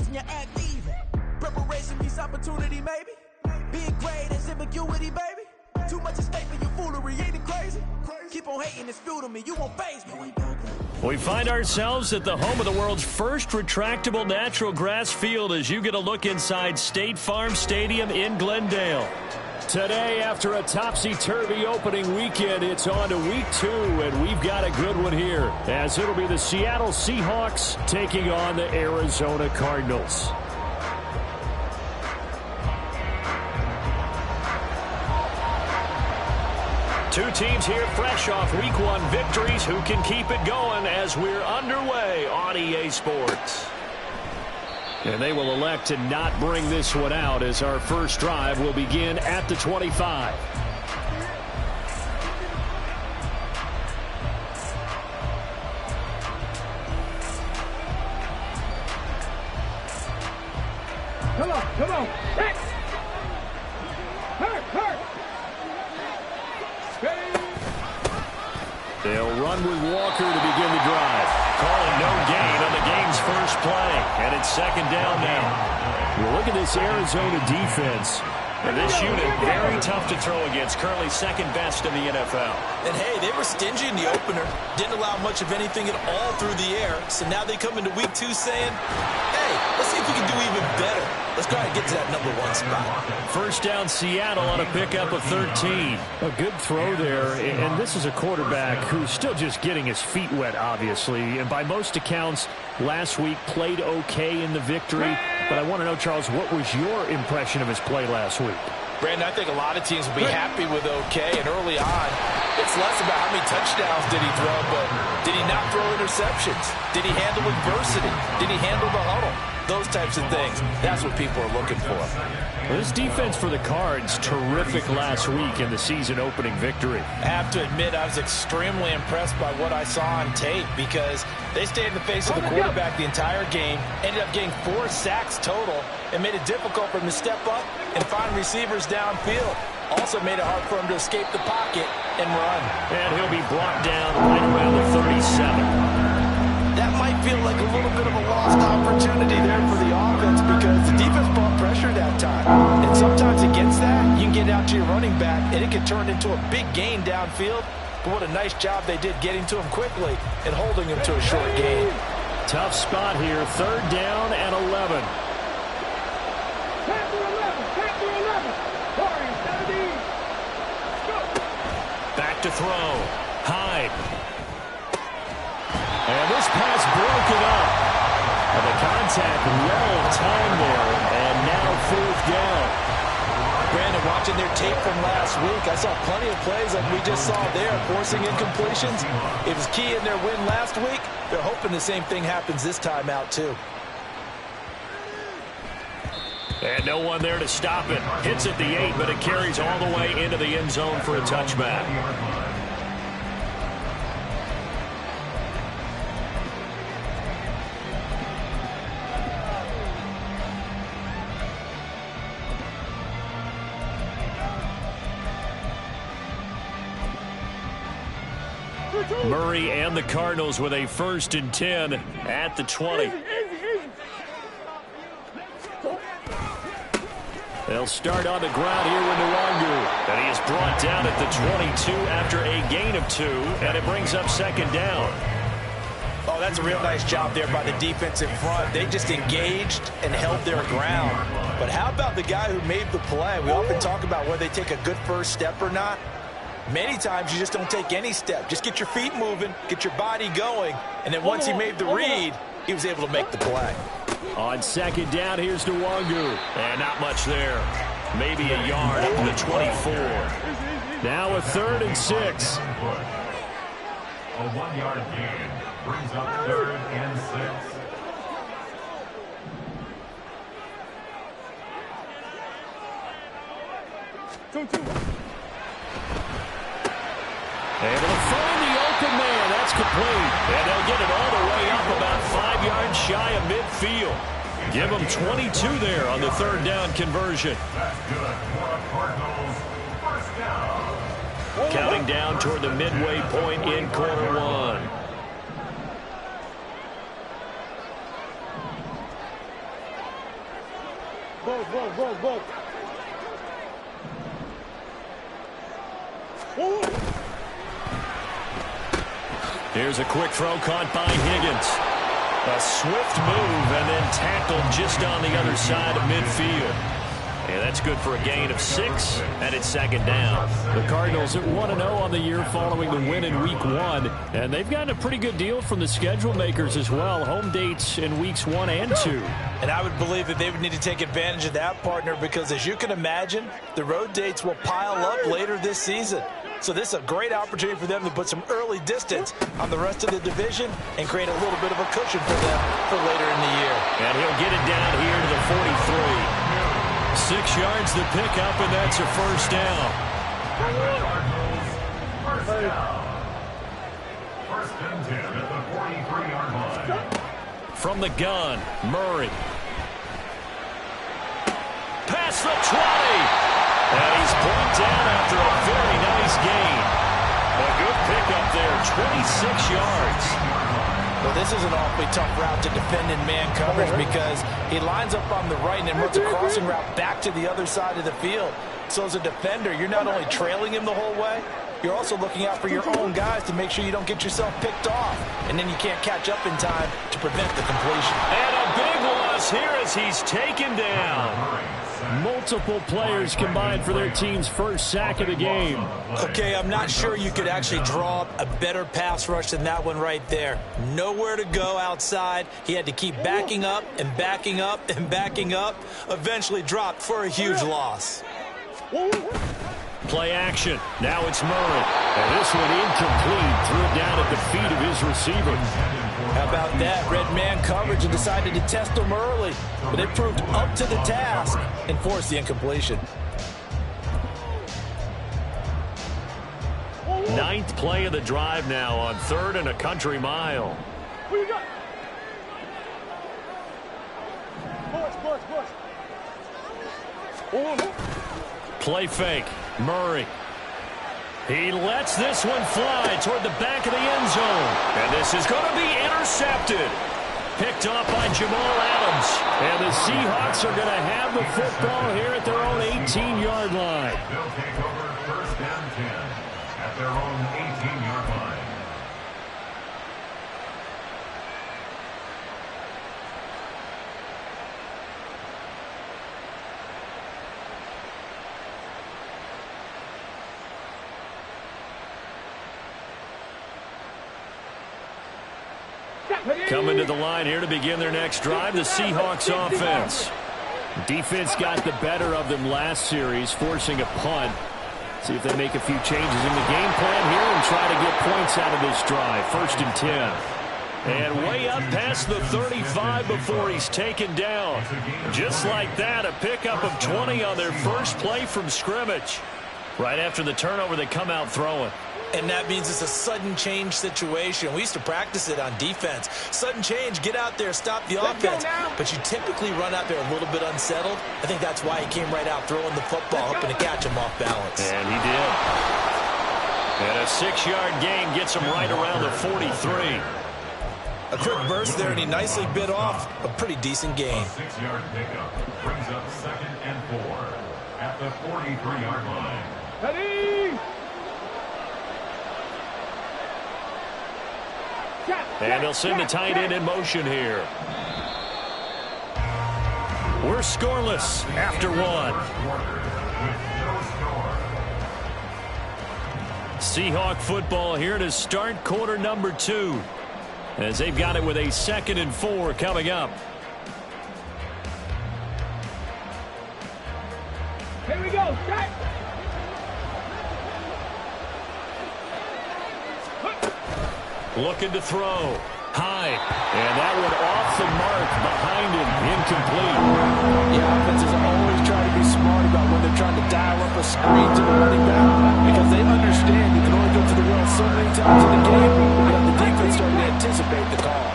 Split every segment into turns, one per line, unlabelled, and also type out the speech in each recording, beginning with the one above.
and you act evil. Preparation means opportunity, maybe. Being great is ambiguity, baby. Too much is fake for your foolery, ain't it crazy? Keep on hating, it's fuel to me, you won't faze me.
We find ourselves at the home of the world's first retractable natural grass field as you get a look inside State Farm Stadium in Glendale. Today, after a topsy-turvy opening weekend, it's on to week 2, and we've got a good one here, as it'll be the Seattle Seahawks taking on the Arizona Cardinals. Two teams here fresh off Week 1 victories who can keep it going as we're underway on EA Sports. And they will elect to not bring this one out as our first drive will begin at the 25.
Come on. Hit! Hurt!
They'll run with Walker to begin the drive. Calling no gain on the game's first play. And it's second down now. Well, look at this Arizona defense. And this unit, very tough to throw against. Currently second best in the NFL.
And, hey, they were stingy in the opener. Didn't allow much of anything at all through the air. So now they come into week 2 saying, hey, let's see if we can do even better. Let's go ahead and get to that number 1 spot.
First down, Seattle on a pickup of 13. A good throw there. And this is a quarterback who's still just getting his feet wet, obviously. And by most accounts, last week played okay in the victory. But I want to know, Charles, what was your impression of his play last week?
Brandon, I think a lot of teams will be happy with okay. And early on, it's less about how many touchdowns did he throw, but did he not throw interceptions? Did he handle adversity? Did he handle the huddle? Those types of things. That's what people are looking for.
Well, this defense for the Cards, terrific last week in the season-opening victory.
I have to admit, I was extremely impressed by what I saw on tape because they stayed in the face of the quarterback the entire game, ended up getting 4 sacks total, and made it difficult for him to step up and find receivers downfield. Also made it hard for him to escape the pocket and run.
And he'll be brought down right around the 37.
That might feel like a little bit of a lost opportunity there for the offense because the defense brought pressure that time. And sometimes against that, you can get out to your running back, and it can turn into a big gain downfield. But what a nice job they did getting to him quickly and holding him to a short gain.
Tough spot here, third down and 11. Back to throw. Hyde. And this pass broken up. And the contact well timed there. And now 4th down.
Brandon, watching their tape from last week, I saw plenty of plays like we just saw there, forcing incompletions. It was key in their win last week. They're hoping the same thing happens this time out, too.
And no one there to stop it. Hits at the 8, but it carries all the way into the end zone for a touchback. Murray and the Cardinals with a 1st and 10 at the 20. They'll start on the ground here with Nwangu. And he is brought down at the 22 after a gain of 2, and it brings up second down.
Oh, that's a real nice job there by the defense in front. They just engaged and held their ground. But how about the guy who made the play? We often talk about whether they take a good first step or not. Many times you just don't take any step. Just get your feet moving, get your body going, and then once he made the read, he was able to make the play.
On second down, here's Nwangu. And not much there. Maybe a yard up to the 24. Now a 3rd and 6.
A 1-yard gain brings up 3rd and 6.
Able to find the open man. That's complete. And they'll get it all the way up about 5 yards shy of midfield. Give them 22 there on the 3rd down conversion.
That's good for the Cardinals. First down.
Counting down toward the midway point in quarter 1. Here's a quick throw caught by Higgins. A swift move and then tackled just on the other side of midfield. And that's good for a gain of 6, and it's second down. The Cardinals at 1-0 on the year following the win in Week 1. And they've gotten a pretty good deal from the schedule makers as well. Home dates in Weeks 1 and 2.
And I would believe that they would need to take advantage of that, partner, because as you can imagine, the road dates will pile up later this season. So this is a great opportunity for them to put some early distance on the rest of the division and create a little bit of a cushion for them for later in the year.
And he'll get it down here to the 43. 6 yards the pickup, and that's a first down.
First down. First and 10 at the 43-yard line.
From the gun, Murray. Past the 20. And he's brought down after a very nice gain. A good pickup there, 26 yards.
Well, this is an awfully tough route to defend in man coverage because he lines up on the right and then runs a crossing route back to the other side of the field. So as a defender, you're not only trailing him the whole way, you're also looking out for your own guys to make sure you don't get yourself picked off. And then you can't catch up in time to prevent the completion.
And a big loss here as he's taken down. Multiple players combined for their team's first sack of the game.
Okay, I'm not sure you could actually draw up a better pass rush than that one right there. Nowhere to go outside. He had to keep backing up and backing up and backing up. Eventually dropped for a huge loss.
Play action. Now it's Murray. And this one incomplete. Threw it down at the feet of his receiver.
How about that? Red man coverage and decided to test him early. But they proved up to the task and forced the incompletion.
9th play of the drive now on 3rd and a country mile.
Who you got? Push.
Play fake. Murray. He lets this one fly toward the back of the end zone. And this is going to be intercepted. Picked off by Jamal Adams. And the Seahawks are going to have the football here at their own 18-yard line.
They'll take over first and 10 at their own 18-yard line.
Coming to the line here to begin their next drive, the Seahawks offense. Defense got the better of them last series, forcing a punt. See if they make a few changes in the game plan here and try to get points out of this drive. 1st and 10. And way up past the 35 before he's taken down. Just like that, a pickup of 20 on their first play from scrimmage. Right after the turnover, they come out throwing.
And that means it's a sudden change situation. We used to practice it on defense. Sudden change, get out there, stop the offense. But you typically run out there a little bit unsettled. I think that's why he came right out throwing the football, hoping to catch him off balance.
And he did. And a 6-yard gain gets him right around the 43.
A quick burst there, and he nicely bit off a pretty decent gain.
A 6-yard pickup brings up 2nd and 4 at the 43-yard line.
Ready?
And they'll send the tight end in motion here. We're scoreless after 1. Seahawk football here to start quarter number 2. As they've got it with a 2nd and 4 coming up.
Here we go. Strike.
Looking to throw. High. And that one off the mark behind him. Incomplete.
Yeah, offenses always try to be smart about when they're trying to dial up a screen to the running back because they understand you can only go to the well so many times in the game. You have the defense starting to anticipate the call.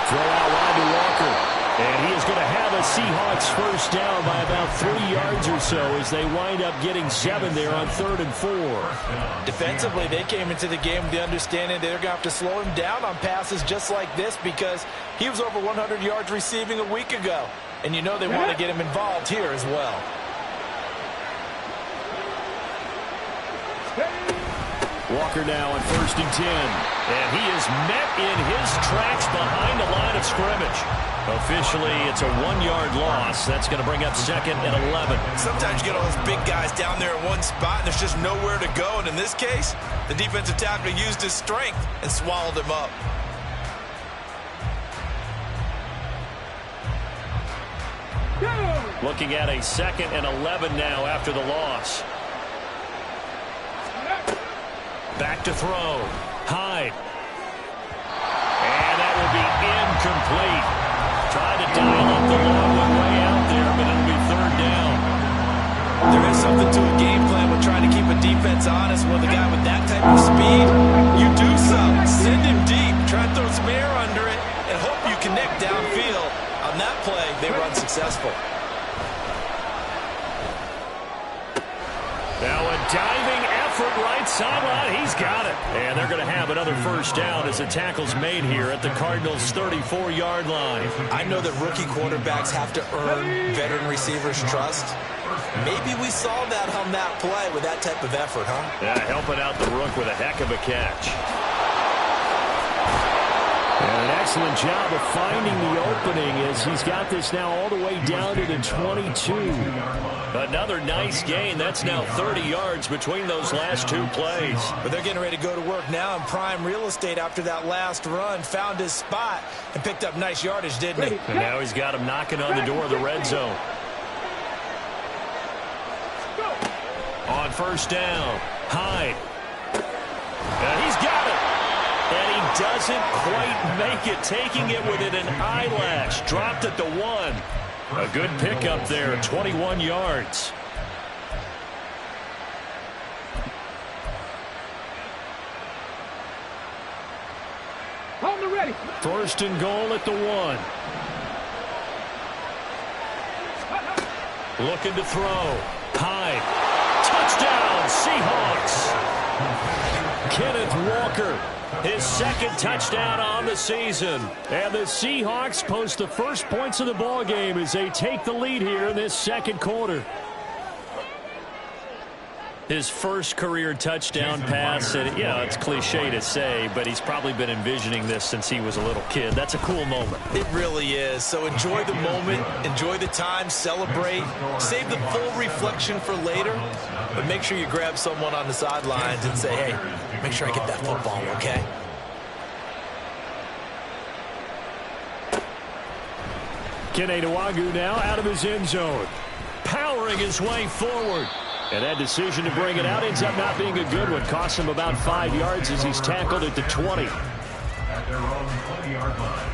Throw out wide to Walker. And he is going to have a Seahawks first down by about 3 yards or so as they wind up getting 7 there on 3rd and 4.
Defensively, they came into the game with the understanding they're going to have to slow him down on passes just like this because he was over 100 yards receiving a week ago. And you know they want to get him involved here as well.
Walker now on 1st and 10. And he is met in his tracks behind the line of scrimmage. Officially, it's a 1-yard loss. That's going to bring up 2nd and 11.
Sometimes you get all those big guys down there in one spot, and there's just nowhere to go. And in this case, the defensive tackle used his strength and swallowed him up.
Looking at a 2nd and 11 now after the loss. Back to throw. Hyde. And that will be incomplete. Tried to dial up the long one way out there, but it'll be 3rd down.
There is something to a game plan with trying to keep a defense honest with a guy with that type of speed. You do something. Send him deep. Try to throw some air under it and hope you connect downfield. On that play, they run successful.
Now a diving effort right sideline. He's got it. And they're going to have another first down as the tackle's made here at the Cardinals' 34-yard line.
I know that rookie quarterbacks have to earn veteran receivers' trust. Maybe we saw that on that play with that type of effort, huh?
Yeah, helping out the rook with a heck of a catch. And an excellent job of finding the opening as he's got this now all the way down to the 22. Another nice gain. That's now 30 yards between those last 2 plays.
But they're getting ready to go to work now in prime real estate after that last run. Found his spot and picked up nice yardage, didn't he?
And now he's got him knocking on the door of the red zone. On first down, Hyde. And he's got it. And he doesn't quite make it, taking it within an eyelash. Dropped at the 1. A good pickup there, 21 yards.
On the ready.
1st and goal at the 1. Looking to throw. Hyde. Touchdown, Seahawks. Kenneth Walker. His 2nd touchdown on the season. And the Seahawks post the first points of the ball game as they take the lead here in this 2nd quarter. His first career touchdown pass, and it's cliche to say, but he's probably been envisioning this since he was a little kid. That's a cool moment.
It really is. So enjoy the moment, enjoy the time, celebrate, save the full reflection for later, but make sure you grab someone on the sidelines and say, hey, make sure I get that football, okay?
Kene Nwangwu now out of his end zone, powering his way forward. And that decision to bring it out ends up not being a good one. Costs him about 5 yards as he's tackled at the 20.
At their own 20-yard line.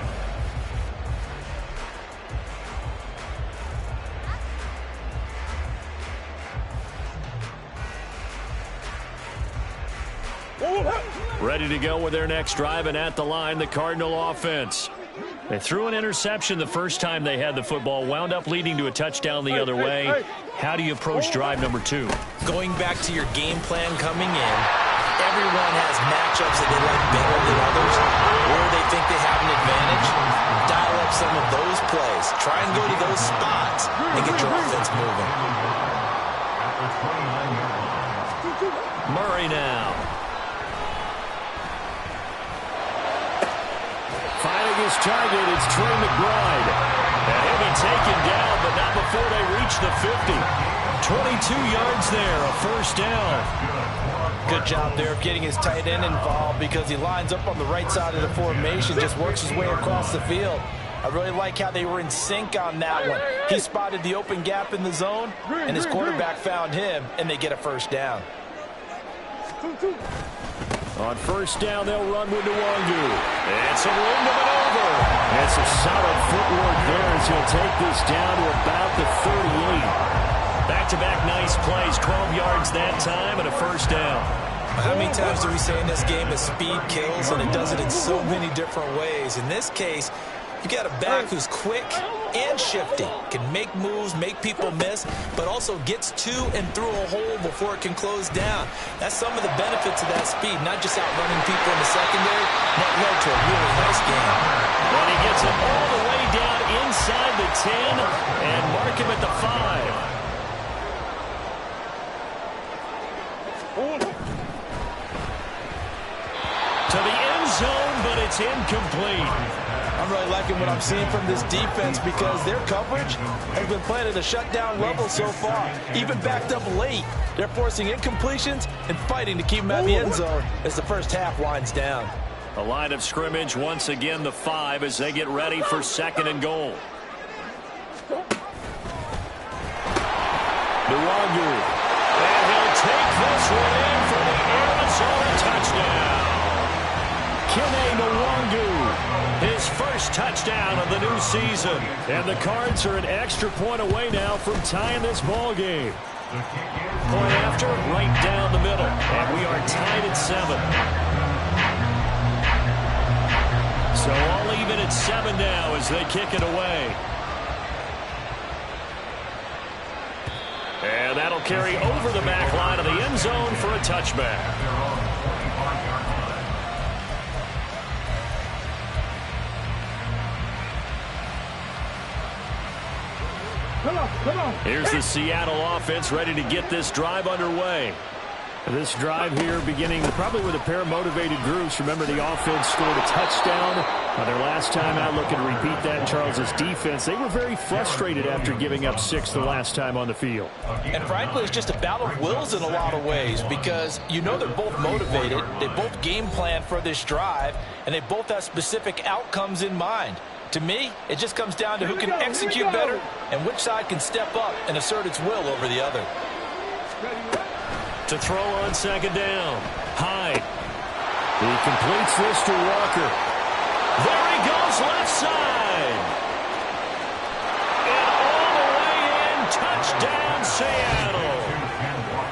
Ready to go with their next drive, and at the line, the Cardinal offense. They threw an interception the first time they had the football, wound up leading to a touchdown the other way. How do you approach drive number 2?
Going back to your game plan coming in, everyone has matchups that they like better than others, where they think they have an advantage. Dial up some of those plays. Try and go to those spots and get your offense moving.
Murray now. Finding his target, it's Trey McBride. And he'll be taken down, but not before they reach the 50. 22 yards there, a first down.
Good job there of getting his tight end involved because he lines up on the right side of the formation, just works his way across the field. I really like how they were in sync on that one. He spotted the open gap in the zone, and his quarterback found him, and they get a first down.
On first down, they'll run with Nwangwu. And some room to maneuver. And some solid footwork there as he'll take this down to about the 38. Back-to-back nice plays, 12 yards that time, and a first down.
How many times do we say in this game that speed kills, and it does it in so many different ways? In this case, You got a back who's quick and shifty, can make moves, make people miss, but also gets to and through a hole before it can close down. That's some of the benefits of that speed, not just outrunning people in the secondary. That led to a really nice game.
And he gets it all the way down inside the 10 and mark him at the 5. To the end zone, but it's incomplete.
I'm really liking what I'm seeing from this defense because their coverage has been playing at a shutdown level so far. Even backed up late, they're forcing incompletions and fighting to keep them out of the end zone as the first half winds down.
The line of scrimmage, once again, the 5 as they get ready for 2nd and goal. Nwangu. And he'll take this one in for the Arizona touchdown. Kene Nwangu, his first touchdown of the new season. And the Cards are an extra point away now from tying this ball game. Point after, right down the middle. And we are tied at 7. So all even at 7 now as they kick it away. And that'll carry over the back line of the end zone for a touchback.
Come on.
Here's the Seattle offense ready to get this drive underway. This drive here beginning probably with a pair of motivated groups. Remember, the offense scored a touchdown their last time out. Looking to repeat that. Charles's defense, they were very frustrated after giving up 6 the last time on the field.
And frankly, it's just a battle of wills in a lot of ways because you know they're both motivated. They both game plan for this drive, and they both have specific outcomes in mind. To me, it just comes down to who can execute better and which side can step up and assert its will over the other.
To throw on 2nd down. Hyde. He completes this to Walker. There he goes left side. And all the way in. Touchdown, Seattle.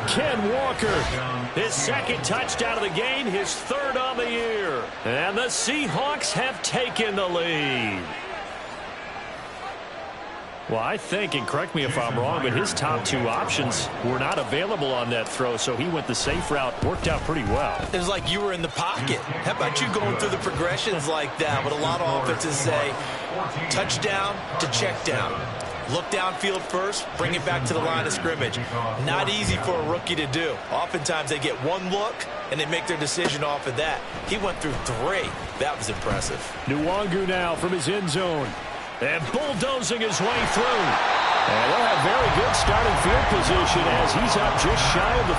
Ken Walker. His 2nd touchdown of the game. His 3rd on the year. And the Seahawks have taken the lead. Well, I think, and correct me if I'm wrong, but his top 2 options were not available on that throw, so he went the safe route. Worked out pretty well.
It was like you were in the pocket. How about you going through the progressions like that? But a lot of offenses say touchdown to check down. Look downfield first, bring it back to the line of scrimmage. Not easy for a rookie to do. Oftentimes they get one look, and they make their decision off of that. He went through 3. That was impressive.
Nwangu now from his end zone. And bulldozing his way through. And they'll have very good starting field position as he's up just shy of the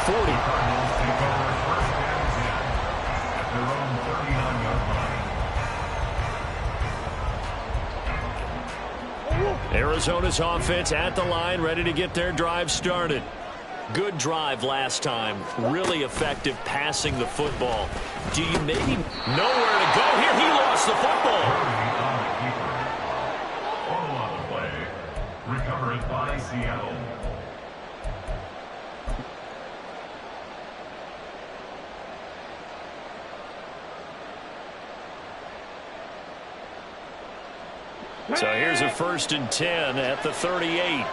40. Arizona's offense at the line, ready to get their drive started. Good drive last time. Really effective passing the football. Do you maybe nowhere to go here? He lost the football.
Recovered by Seattle.
So here's a 1st and 10 at the 38.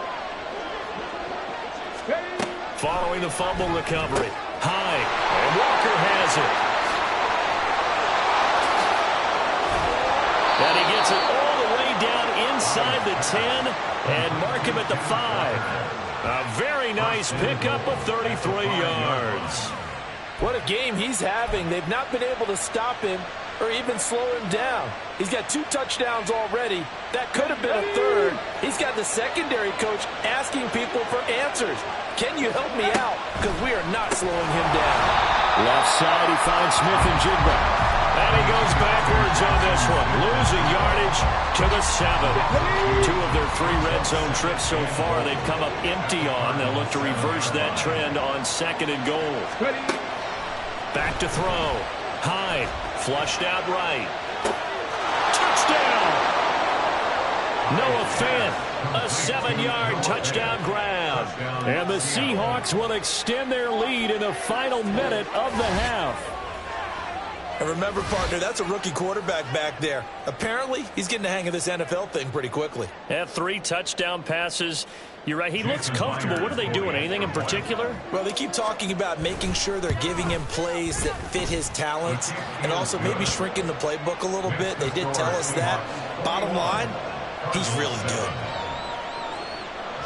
Following the fumble recovery. Hyde. And Walker has it. And he gets it all the way down inside the 10 and mark him at the 5. A very nice pickup of 33 yards.
What a game he's having. They've not been able to stop him or even slow him down. He's got 2 touchdowns already. That could have been a 3rd. He's got the secondary coach asking people for answers. Can you help me out? Because we are not slowing him down.
Left side, he finds Smith and Jigba. And he goes backwards on this one. Losing yardage to the 7. 2 of their 3 red zone trips so far they've come up empty on. They'll look to reverse that trend on 2nd and goal. Back to throw. Hyde. Flushed out right. Touchdown! Noah Fant, a 7-yard touchdown grab. And the Seahawks will extend their lead in the final minute of the half.
And remember, partner, that's a rookie quarterback back there. Apparently, he's getting the hang of this NFL thing pretty quickly.
Had 3 touchdown passes. You're right. He looks comfortable. What are they doing? Anything in particular?
Well, they keep talking about making sure they're giving him plays that fit his talents and also maybe shrinking the playbook a little bit. They did tell us that. Bottom line, he's really good.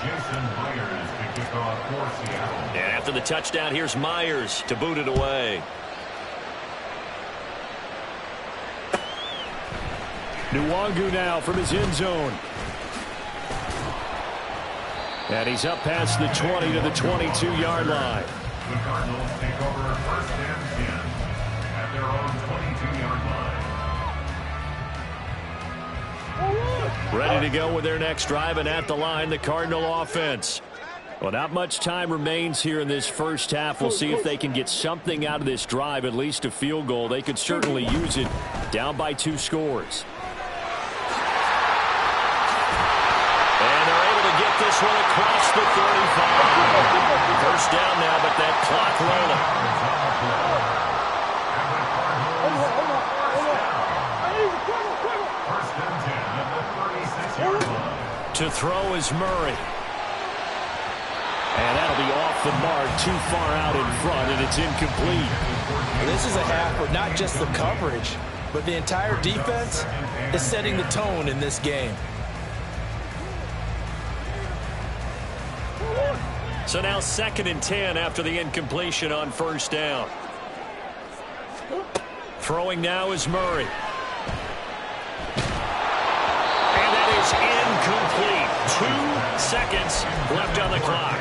Jason Myers to kick off for Seattle.
And after the touchdown, here's Myers to boot it away. Nwangu now from his end zone. And he's up past the 20 to the 22-yard line.
The Cardinals take over first and 10 at their own 22-yard line.
Ready to go with their next drive, and at the line, the Cardinal offense. Well, not much time remains here in this first half. We'll see if they can get something out of this drive, at least a field goal. They could certainly use it, down by 2 scores. This one across the 35. First down now, but that clock rolling. To throw is Murray. And that'll be off the mark, too far out in front, and it's incomplete.
This is a half where not just the coverage, but the entire defense is setting the tone in this game.
So now 2nd and 10 after the incompletion on first down. Throwing now is Murray. And that is incomplete. 2 seconds left on the clock.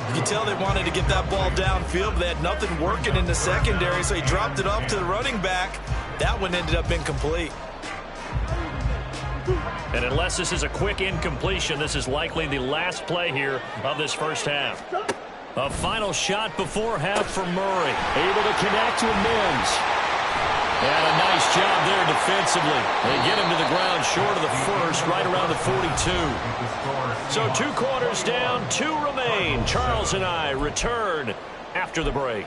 You can tell they wanted to get that ball downfield, but they had nothing working in the secondary, so he dropped it off to the running back. That one ended up incomplete.
And unless this is a quick incompletion, this is likely the last play here of this first half. A final shot before half for Murray. Able to connect with Mims. And a nice job there defensively. They get him to the ground short of the first, right around the 42. So 2 quarters down, 2 remain. Charles and I return after the break.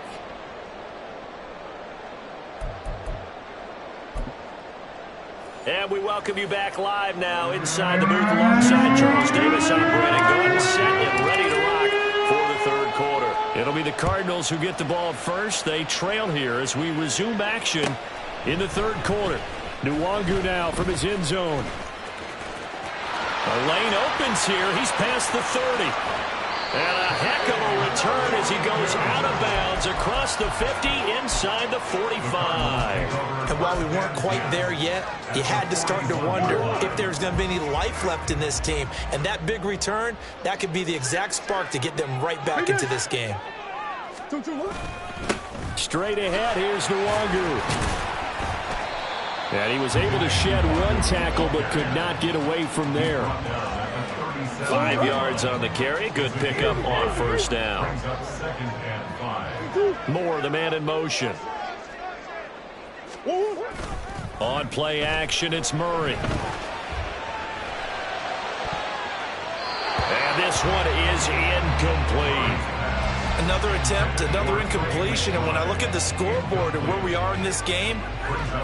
And we welcome you back live now inside the booth alongside Charles Davis. I'm Brandon Gordon, set and ready to rock for the 3rd quarter. It'll be the Cardinals who get the ball first. They trail here as we resume action in the 3rd quarter. Nwangu now from his end zone. The lane opens here. He's past the 30. And a heck of a return as he goes out of bounds across the 50 inside the 45.
And while we weren't quite there yet, you had to start to wonder if there's going to be any life left in this team. And that big return, that could be the exact spark to get them right back into this game.
Straight ahead, here's Nwangu. And he was able to shed 1 tackle but could not get away from there. 5 yards on the carry. Good pickup on first down. Moore, the man in motion. On play action, it's Murray. And this one is incomplete.
Another attempt, another incompletion, and when I look at the scoreboard and where we are in this game,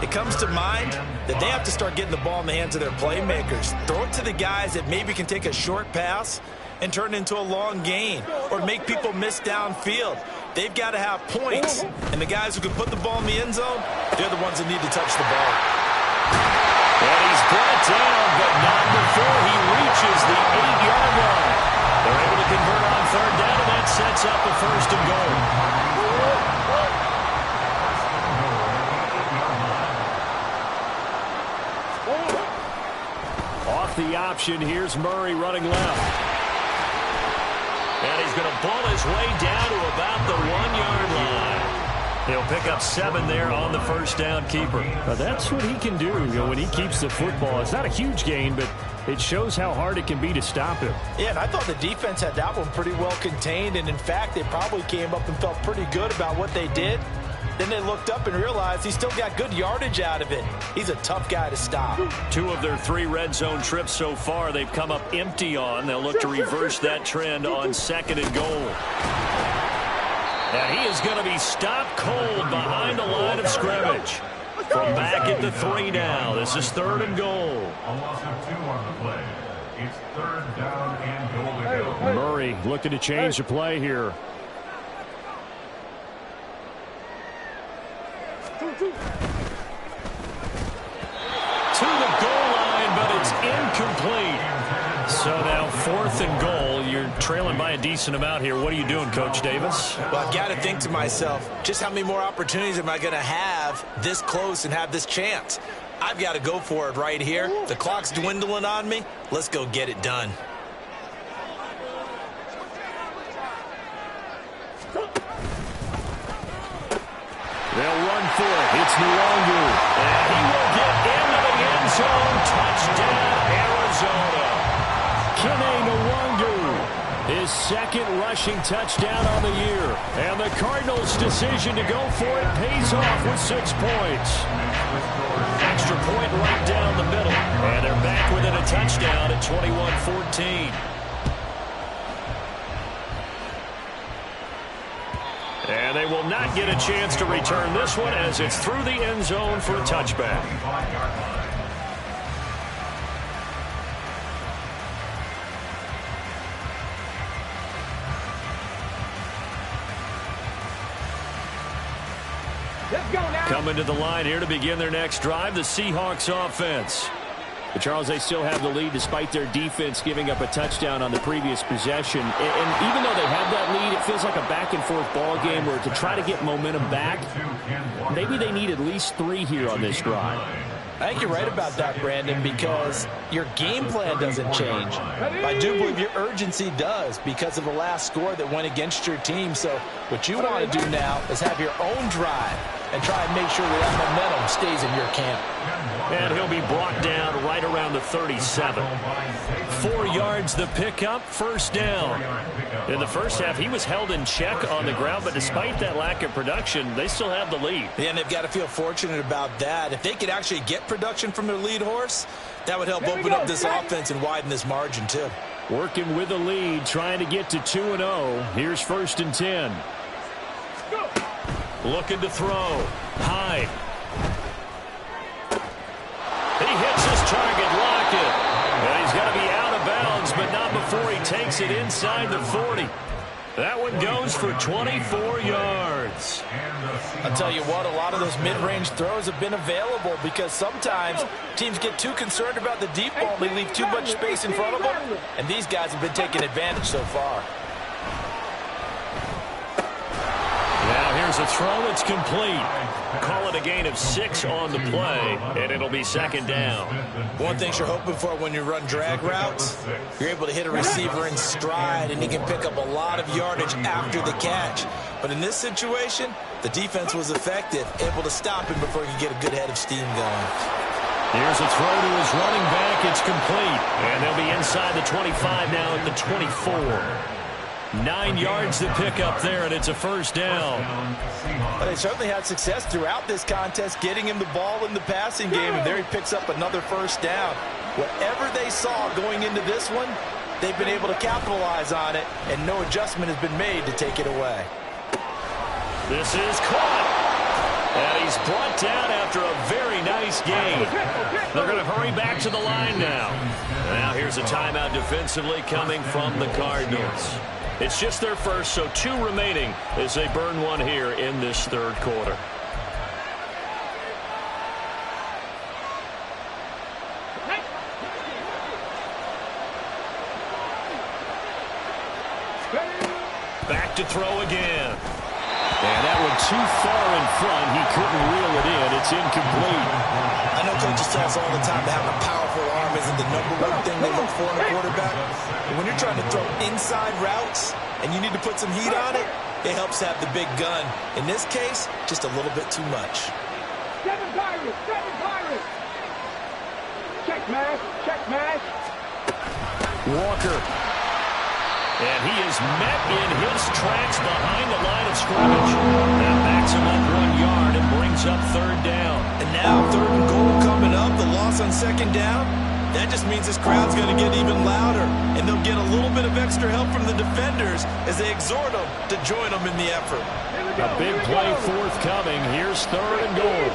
it comes to mind that they have to start getting the ball in the hands of their playmakers. Throw it to the guys that maybe can take a short pass and turn it into a long gain or make people miss downfield. They've got to have points, and the guys who can put the ball in the end zone, they're the ones that need to touch the ball.
And he's brought down, but not before he reaches the 8-yard line. They're able to convert on 3rd down, and that sets up a 1st and goal. Off the option, here's Murray running left. And he's going to pull his way down to about the 1-yard line. He'll pick up 7 there on the first down keeper. That's what he can do, when he keeps the football. It's not a huge gain, but it shows how hard it can be to stop him.
Yeah, and I thought the defense had that one pretty well contained, and in fact, they probably came up and felt pretty good about what they did. Then they looked up and realized he still got good yardage out of it. He's a tough guy to stop.
2 of their 3 red zone trips so far they've come up empty on. They'll look to reverse that trend on 2nd and goal. And he is going to be stopped cold behind the line of scrimmage. From back at the 3 now. This is 3rd and goal.
A loss of 2 on the play. It's 3rd down and goal to go.
Murray looking to change the play here. To the goal line, but it's incomplete. So now 4th and goal. You're trailing by a decent amount here. What are you doing, Coach Davis?
Well, I've got to think to myself, just how many more opportunities am I going to have this close and have this chance? I've got to go for it right here. The clock's dwindling on me. Let's go get it done.
They'll run for it. It's Nwangu. And he will get into the end zone. Touchdown, Arizona. Kene Nwangu, his 2nd rushing touchdown on the year. And the Cardinals' decision to go for it pays off with 6 points. Extra point right down the middle. And they're back within a touchdown at 21-14. And they will not get a chance to return this one as it's through the end zone for a touchback. Coming to the line here to begin their next drive, the Seahawks offense. But Charles, they still have the lead despite their defense giving up a touchdown on the previous possession. And even though they have that lead, it feels like a back-and-forth ball game where to try to get momentum back, maybe they need at least 3 here on this drive.
I think you're right about that, Brandon, because your game plan doesn't change. I do believe your urgency does because of the last score that went against your team. So what you want to do now is have your own drive and try and make sure that momentum stays in your camp.
And he'll be brought down right around the 37. 4 yards the pickup, 1st down. In the first half, he was held in check on the ground, but despite that lack of production, they still have the lead.
Yeah, and they've got to feel fortunate about that. If they could actually get production from their lead horse, that would help open up this offense and widen this margin too.
Working with the lead, trying to get to 2-0. Here's 1st and 10. Looking to throw. Hyde. He hits his target, Lockett. And he's got to be out of bounds, but not before he takes it inside the 40. That one goes for 24 yards.
I'll tell you what, a lot of those mid-range throws have been available because sometimes teams get too concerned about the deep ball. They leave too much space in front of them, and these guys have been taking advantage so far.
Now here's a throw. It's complete. Call it a gain of 6 on the play, and it'll be 2nd down.
One thing you're hoping for when you run drag routes, you're able to hit a receiver in stride, and he can pick up a lot of yardage after the catch. But in this situation, the defense was effective, able to stop him before he could get a good head of steam going.
Here's a throw to his running back. It's complete, and they'll be inside the 25 now at the 24. 9 yards to pick up there, and it's a 1st down.
But they certainly had success throughout this contest, getting him the ball in the passing game, and there he picks up another 1st down. Whatever they saw going into this one, they've been able to capitalize on it, and no adjustment has been made to take it away.
This is caught. And he's brought down after a very nice game. They're going to hurry back to the line now. Now here's a timeout defensively coming from the Cardinals. It's just their first, so 2 remaining as they burn one here in this 3rd quarter. Back to throw again. And that one too far in front. He couldn't reel it in. It's incomplete.
I know coaches tell us all the time that having a powerful arm isn't the #1 thing they look for in a quarterback. But when you're trying to throw inside routes and you need to put some heat on it, it helps to have the big gun. In this case, just a little bit too much.
7 Pirates! 7 Pirates! Check mash! Check mash!
Walker. And he is met in his tracks behind the line of scrimmage. That backs him up 1 yard and brings up 3rd down.
And now 3rd and goal coming up. The loss on 2nd down. That just means this crowd's going to get even louder, and they'll get a little bit of extra help from the defenders as they exhort them to join them in the effort.
A big play forthcoming. Here's 3rd and goal.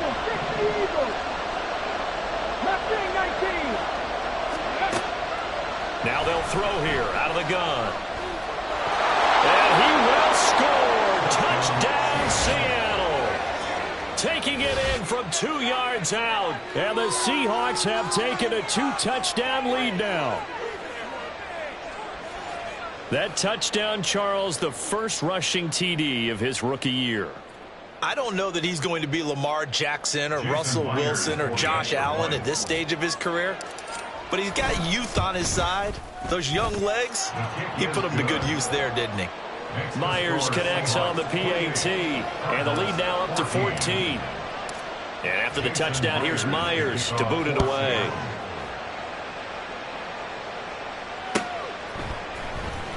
Now they'll throw here out of the gun. And he will score. Touchdown, Seattle. Taking it in from 2 yards out. And the Seahawks have taken a 2-touchdown lead now. That touchdown, Charles, the first rushing TD of his rookie year.
I don't know that he's going to be Lamar Jackson or Russell Wilson or Josh Allen at this stage of his career, but he's got youth on his side. Those young legs, he put them to good use there, didn't he?
Myers connects on the PAT, and the lead now up to 14. And after the touchdown, here's Myers to boot it away.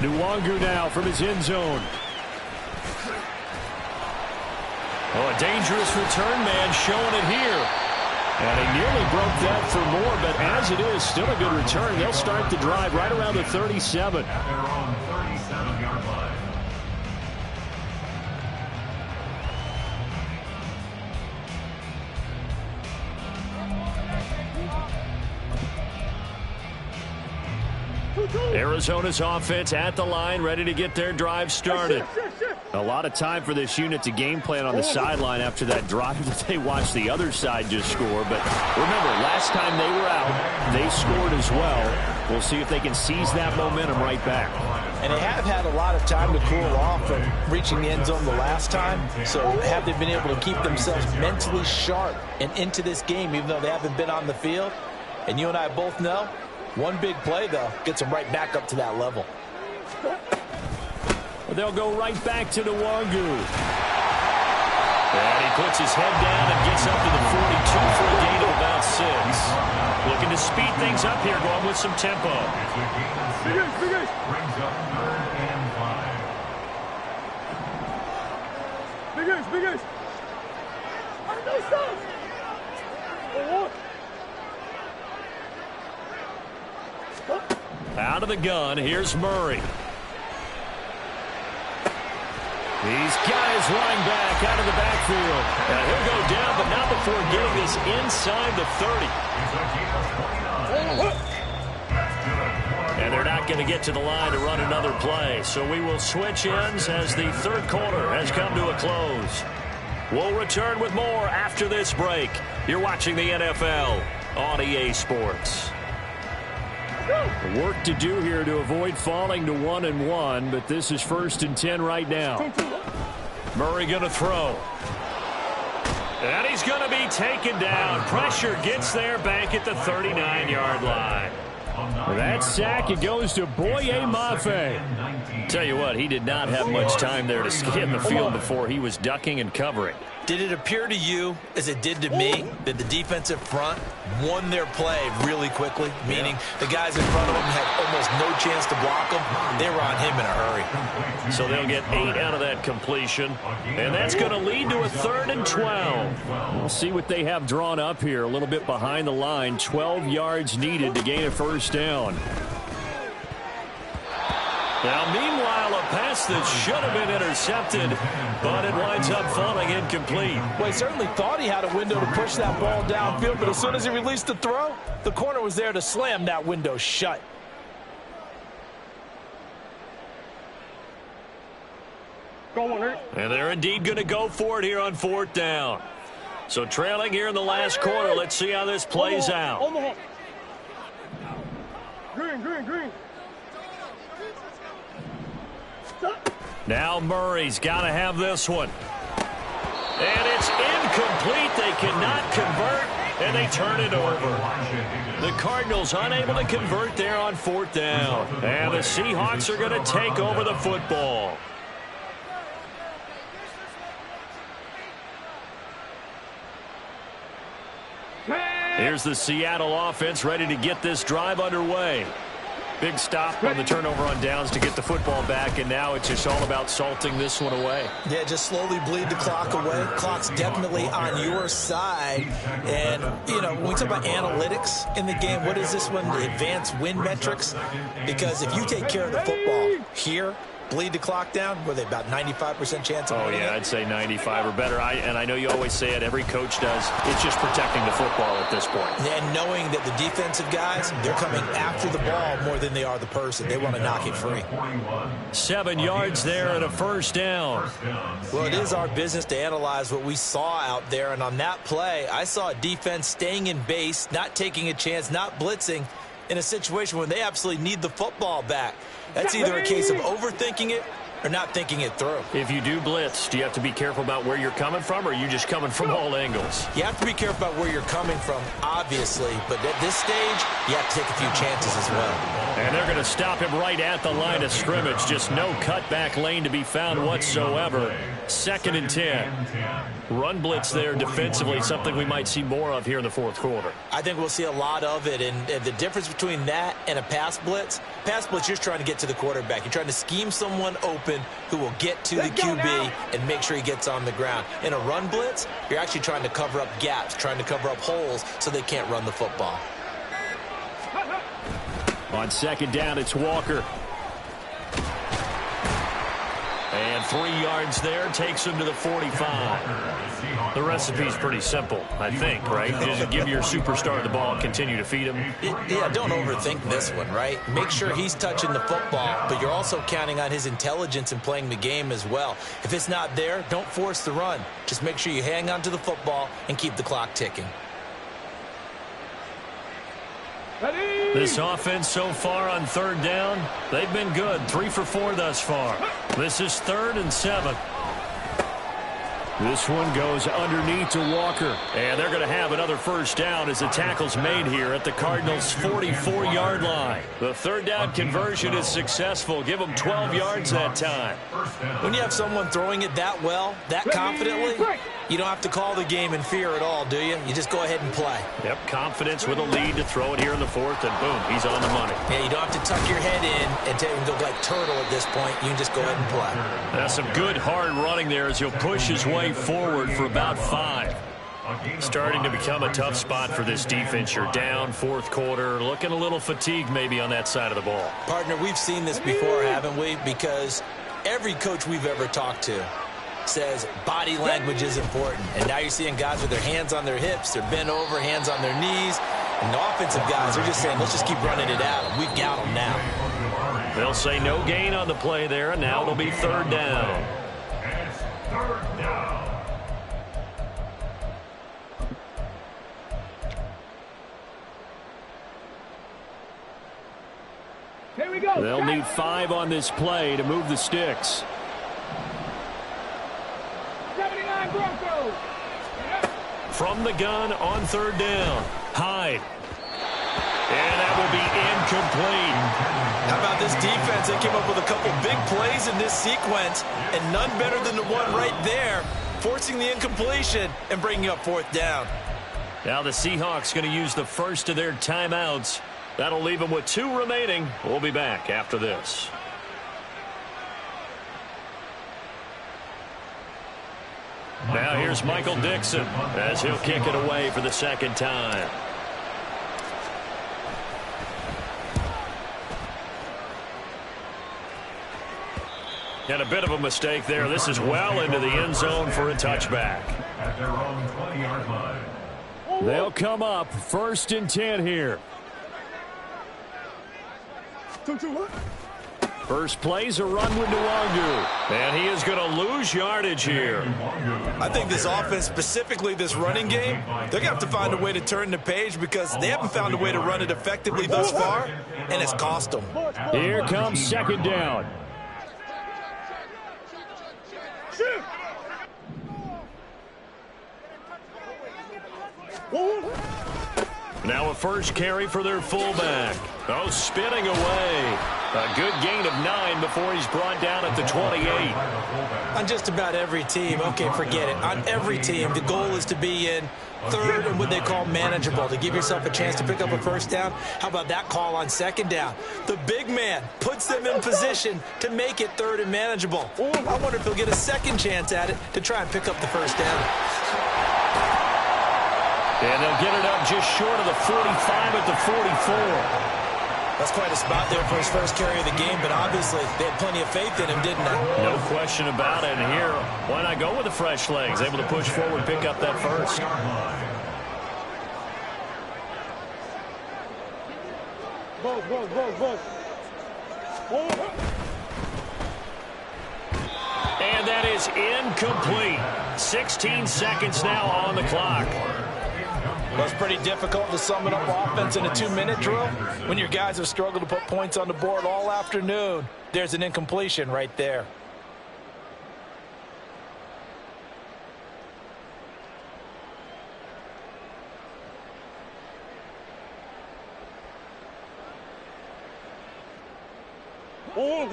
Nwangu now from his end zone. Oh, a dangerous return man showing it here. And he nearly broke that for more, but as it is, still a good return. They'll start the drive right around the 37.
At their own 37-yard line.
Arizona's offense at the line, ready to get their drive started. A lot of time for this unit to game plan on the sideline after that drive that they watched the other side just score. But remember, last time they were out, they scored as well. We'll see if they can seize that momentum right back.
And they have had a lot of time to cool off from reaching the end zone the last time. So have they been able to keep themselves mentally sharp and into this game, even though they haven't been on the field? And you and I both know, one big play, though, gets them right back up to that level.
They'll go right back to Nwangu. And he puts his head down and gets up to the 42 for a gain of about 6. Looking to speed things up here, going with some tempo.
Brings up 3rd and 5.
Out of the gun, here's Murray. He's got his running back out of the backfield. And he'll go down, but not before getting this inside the 30. And they're not going to get to the line to run another play. So we will switch ends as the 3rd quarter has come to a close. We'll return with more after this break. You're watching the NFL on EA Sports. Work to do here to avoid falling to 1-1, but this is 1st and 10 right now. Murray going to throw. And he's going to be taken down. Pressure gets there back at the 39-yard line. That sack, it goes to Boye Mafe. Tell you what, he did not have much time there to scan the field before he was ducking and covering.
Did it appear to you, as it did to me, that the defensive front won their play really quickly? Meaning the guys in front of them had almost no chance to block them. They were on him in a hurry.
So they'll get 8 out of that completion. And that's going to lead to a 3rd and 12. We'll see what they have drawn up here. A little bit behind the line. 12 yards needed to gain a 1st down. Now, meanwhile, a pass that should have been intercepted, but it winds up falling incomplete.
Well, he certainly thought he had a window to push that ball downfield, but as soon as he released the throw, the corner was there to slam that window shut.
And they're indeed going to go for it here on 4th down. So trailing here in the last quarter, let's see how this plays out.
Green.
Now Murray's got to have this one. And it's incomplete. They cannot convert, and they turn it over. The Cardinals unable to convert there on 4th down. And the Seahawks are going to take over the football. Here's the Seattle offense ready to get this drive underway. Big stop on the turnover on downs to get the football back, and now it's just all about salting this one away.
Yeah, just slowly bleed the clock away. Clock's definitely on your side. And, you know, when we talk about analytics in the game, what is this one? The advanced win metrics? Because if you take care of the football here, bleed the clock down, were they about 95% chance of winning?
Oh, yeah, I'd say 95 or better. And I know you always say it, every coach does. It's just protecting the football at this point.
And knowing that the defensive guys, they're coming after the ball more than they are the person. They want to knock it free.
7 yards there and a first down.
Well, it is our business to analyze what we saw out there. And on that play, I saw a defense staying in base, not taking a chance, not blitzing in a situation where they absolutely need the football back. That's either a case of overthinking it or not thinking it through.
If you do blitz, do you have to be careful about where you're coming from, or are you just coming from all angles?
You have to be careful about where you're coming from, obviously, but at this stage, you have to take a few chances as well.
And they're going to stop him right at the line of scrimmage. Just no cutback lane to be found whatsoever. 2nd and 10. Run blitz there defensively, something we might see more of here in the fourth quarter.
I think we'll see a lot of it, and the difference between that and a pass blitz, you're just trying to get to the quarterback. You're trying to scheme someone open who will get to the QB and make sure he gets on the ground. In a run blitz, you're actually trying to cover up gaps, trying to cover up holes so they can't run the football.
On 2nd down, it's Walker. And 3 yards there, takes him to the 45. The recipe's pretty simple, I think, right? Just give your superstar the ball, continue to feed him.
Yeah, don't overthink this one, right? Make sure he's touching the football, but you're also counting on his intelligence in playing the game as well. If it's not there, don't force the run. Just make sure you hang on to the football and keep the clock ticking.
This offense so far on 3rd down, they've been good. 3 for 4 thus far. This is 3rd and 7. This one goes underneath to Walker. And they're going to have another first down as the tackle's made here at the Cardinals' 44-yard line. The 3rd down conversion is successful. Give them 12 yards that time.
When you have someone throwing it that well, that confidently, you don't have to call the game in fear at all, do you? You just go ahead and play.
Yep, confidence with a lead to throw it here in the 4th, and boom, he's on the money.
Yeah, you don't have to tuck your head in and go like turtle at this point. You can just go ahead and play.
That's some good hard running there as he'll push his way forward for about 5. Starting to become a tough spot for this defense. You're down 4th quarter, looking a little fatigued maybe on that side of the ball.
Partner, we've seen this before, haven't we? Because every coach we've ever talked to says body language is important. And now you're seeing guys with their hands on their hips, they're bent over, hands on their knees. And the offensive guys are just saying, let's just keep running it out. We've got them now.
They'll say no gain on the play there, and now it'll be 3rd down.
It's 3rd down.
Here we go.
They'll need 5 on this play to move the sticks.
79 Broncos.
From the gun on 3rd down. Hyde. And that will be incomplete.
How about this defense? They came up with a couple big plays in this sequence, and none better than the one right there, forcing the incompletion and bringing up 4th down.
Now the Seahawks going to use the first of their timeouts. That'll leave them with 2 remaining. We'll be back after this. Now here's Michael Dixon as he'll kick it away for the 2nd time. And a bit of a mistake there. This is well into the end zone for a touchback.
At their own 20-yard line.
They'll come up 1st and 10 here. First play's a run with Nwangu. And he is going to lose yardage here.
I think this offense, specifically this running game, they're going to have to find a way to turn the page because they haven't found a way to run it effectively thus far, and it's cost them.
Here comes 2nd down. Now a first carry for their fullback. Oh, spinning away. A good gain of 9 before he's brought down at the 28.
On just about every team, okay, forget it. On every team, the goal is to be in third and what they call manageable, to give yourself a chance to pick up a first down. How about that call on second down? The big man puts them in position to make it third and manageable. I wonder if he'll get a second chance at it to try and pick up the first down.
And they'll get it up just short of the 45 at the 44.
That's quite a spot there for his first carry of the game, but obviously they had plenty of faith in him, didn't they?
No question about it. And here, why not go with the fresh legs? Able to push forward, pick up that first. And that is incomplete. 16 seconds now on the clock.
Well, it's pretty difficult to sum it up offense in a 2-minute drill when your guys have struggled to put points on the board all afternoon. There's an incompletion right there.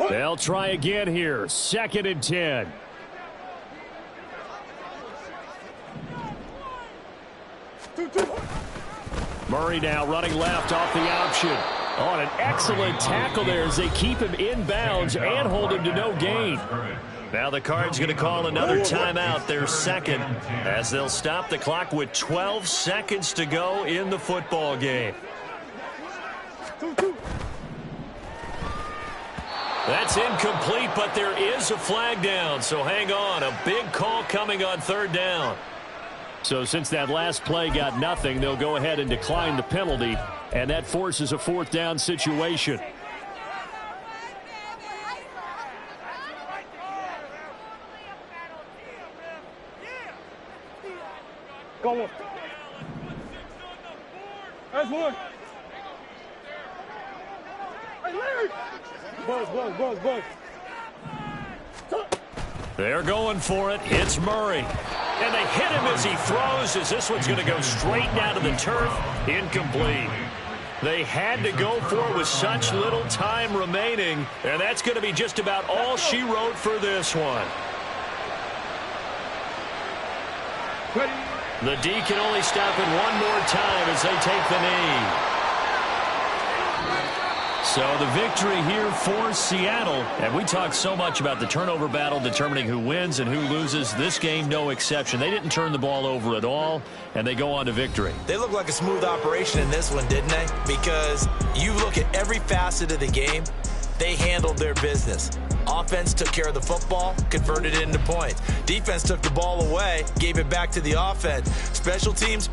They'll try again here. 2nd and 10. Murray now running left off the option. On an excellent tackle there as they keep him in bounds and hold him to no gain. Now the Cards going to call another timeout, their second, as they'll stop the clock with 12 seconds to go in the football game. That's incomplete, but there is a flag down, so hang on. A big call coming on 3rd down. So since that last play got nothing, they'll go ahead and decline the penalty, and that forces a 4th down situation.
Go on. That's one. Hey, Larry! Buzz.
They're going for it. It's Murray. And they hit him as he throws, as this one's going to go straight down to the turf. Incomplete. They had to go for it with such little time remaining, and that's going to be just about all she wrote for this one. The D can only stop it one more time as they take the knee. So the victory here for Seattle. And we talked so much about the turnover battle determining who wins and who loses. This game, no exception. They didn't turn the ball over at all, and they go on to victory.
They look like a smooth operation in this one, didn't they? Because you look at every facet of the game, they handled their business. Offense took care of the football, converted it into points. Defense took the ball away, gave it back to the offense. Special teams